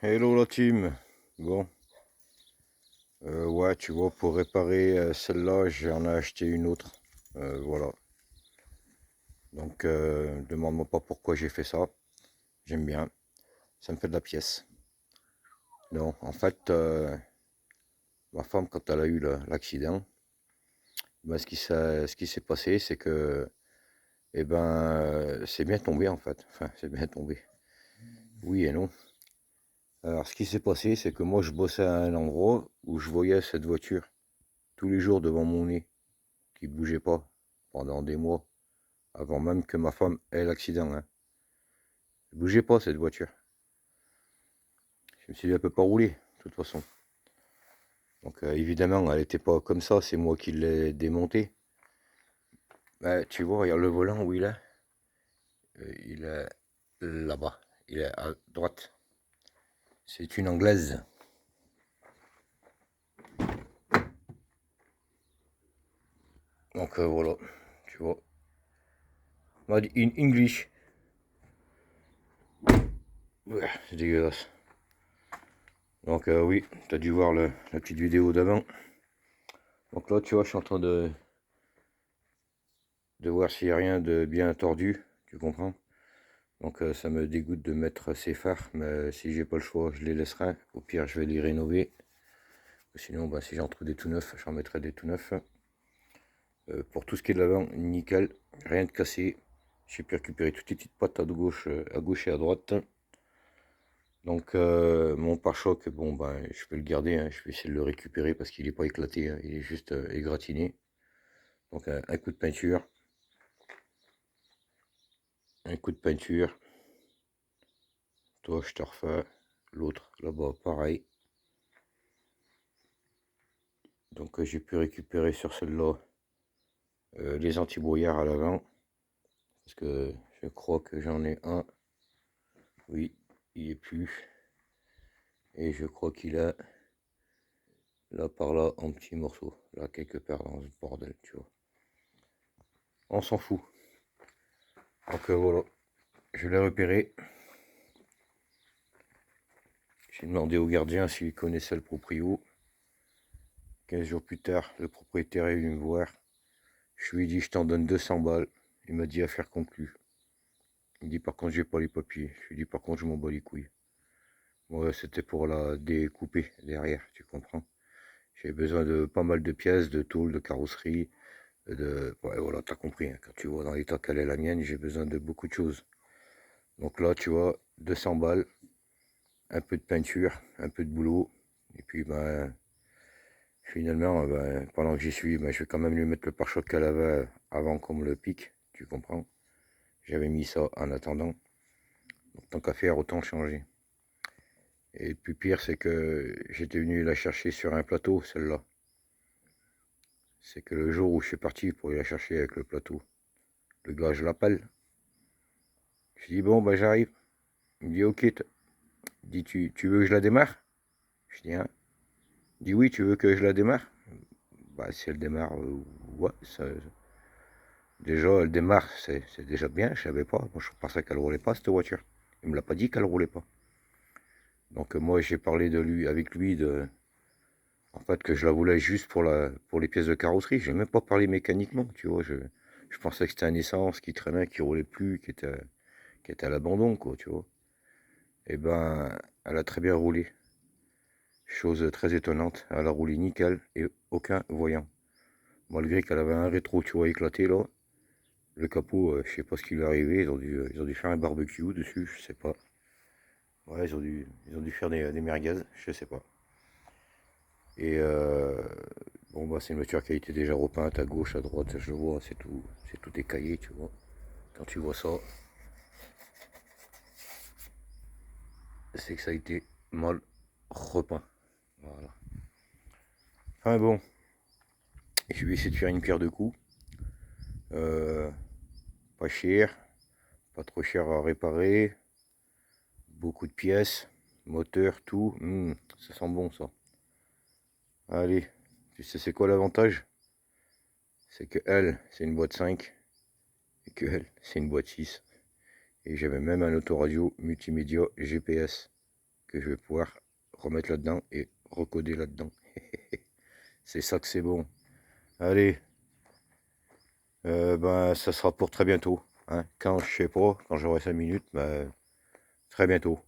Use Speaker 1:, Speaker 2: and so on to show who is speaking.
Speaker 1: Hello la team. Bon, ouais, tu vois, pour réparer celle-là, j'en ai acheté une autre. Voilà. Donc, demande-moi pas pourquoi j'ai fait ça. J'aime bien. Ça me fait de la pièce. Non, en fait, ma femme, quand elle a eu l'accident, ben, ce qui s'est passé, c'est que, c'est bien tombé en fait. Enfin, c'est bien tombé. Oui et non. Alors, ce qui s'est passé, c'est que moi, je bossais à un endroit où je voyais cette voiture tous les jours devant mon nez, qui bougeait pas pendant des mois. Avant même que ma femme ait l'accident, hein. Elle bougeait pas cette voiture. Je me suis dit, elle peut pas rouler, de toute façon. Donc évidemment, elle n'était pas comme ça, c'est moi qui l'ai démontée. Tu vois, regarde le volant où il est. Il est là-bas. Il est à droite. C'est une anglaise. Donc voilà, tu vois. Made in English. Ouais, c'est dégueulasse. Donc oui, tu as dû voir la petite vidéo d'avant. Donc là, tu vois, je suis en train de voir s'il n'y a rien de bien tordu, tu comprends? Donc ça me dégoûte de mettre ces phares, mais si j'ai pas le choix, je les laisserai. Au pire, je vais les rénover. Sinon, bah, si j'en trouve des tout neufs, j'en mettrai des tout neufs. Pour tout ce qui est de l'avant, nickel, rien de cassé. J'ai pu récupérer toutes les petites pattes à gauche et à droite. Donc mon pare-choc, bon ben je peux le garder, hein. Je vais essayer de le récupérer parce qu'il n'est pas éclaté, hein. Il est juste égratigné. Donc un coup de peinture. Un coup de peinture. Toi, je te refais. L'autre là-bas, pareil. Donc j'ai pu récupérer sur celle-là les anti-brouillards à l'avant. Parce que je crois que j'en ai un. Oui, il est plus. Et je crois qu'il a là par là en petits morceaux. Là quelque part dans ce bordel, tu vois. On s'en fout. Donc voilà, je l'ai repéré. J'ai demandé au gardien s'il connaissait le proprio. 15 jours plus tard, le propriétaire est venu me voir. Je lui ai dit je t'en donne 200 balles. Il m'a dit affaire conclue. Il me dit par contre j'ai pas les papiers. Je lui ai dit par contre je m'en bats les couilles. Ouais, c'était pour la découper derrière, tu comprends. J'ai besoin de pas mal de pièces, de tôle, de carrosserie, Ouais, voilà, t'as compris, hein. Quand tu vois dans l'état qu'elle est la mienne, j'ai besoin de beaucoup de choses. Donc là, tu vois, 200 balles, un peu de peinture, un peu de boulot. Et puis, ben, finalement, ben, pendant que j'y suis, ben, je vais quand même lui mettre le pare-choc qu'elle avait avant qu'on me le pique, tu comprends. J'avais mis ça en attendant. Donc, tant qu'à faire, autant changer. Et le plus pire, c'est que j'étais venu la chercher sur un plateau, celle-là. C'est que le jour où je suis parti pour aller la chercher avec le plateau, le gars, je l'appelle. Je dis, bon, ben, j'arrive. Il me dit, ok, il dit, tu veux que je la démarre? Je dis, hein. Il dit, oui, tu veux que je la démarre? Bah, si elle démarre, ouais, déjà, elle démarre, c'est déjà bien, je savais pas. Moi, je pensais qu'elle roulait pas, cette voiture. Il me l'a pas dit qu'elle roulait pas. Donc, moi, j'ai parlé avec lui en fait, que je la voulais juste pour les pièces de carrosserie. J'ai même pas parlé mécaniquement, tu vois. Je pensais que c'était un essence qui traînait, qui roulait plus, qui était à l'abandon, quoi, tu vois. Et ben, elle a très bien roulé. Chose très étonnante, elle a roulé nickel et aucun voyant. Malgré qu'elle avait un rétro, tu vois, éclaté là. Le capot, je sais pas ce qui lui est arrivé, ils ont dû faire un barbecue dessus, je sais pas. Ouais, ils ont dû faire des merguez, je sais pas. Et bon, bah, c'est une voiture qui a été déjà repeinte à gauche, à droite, je le vois, c'est tout écaillé, tu vois. Quand tu vois ça, c'est que ça a été mal repeint. Voilà. Enfin bon, je vais essayer de faire une pierre de coups. Euh, Pas cher, pas trop cher à réparer, beaucoup de pièces, moteur, tout. Ça sent bon ça. Allez, tu sais c'est quoi l'avantage? C'est que elle, c'est une boîte 5 et que elle, c'est une boîte 6. Et j'avais même un autoradio multimédia GPS que je vais pouvoir remettre là-dedans et recoder là-dedans. C'est ça que c'est bon. Allez, ben, ça sera pour très bientôt. Hein. Quand je sais pas, quand j'aurai 5 minutes, ben, très bientôt.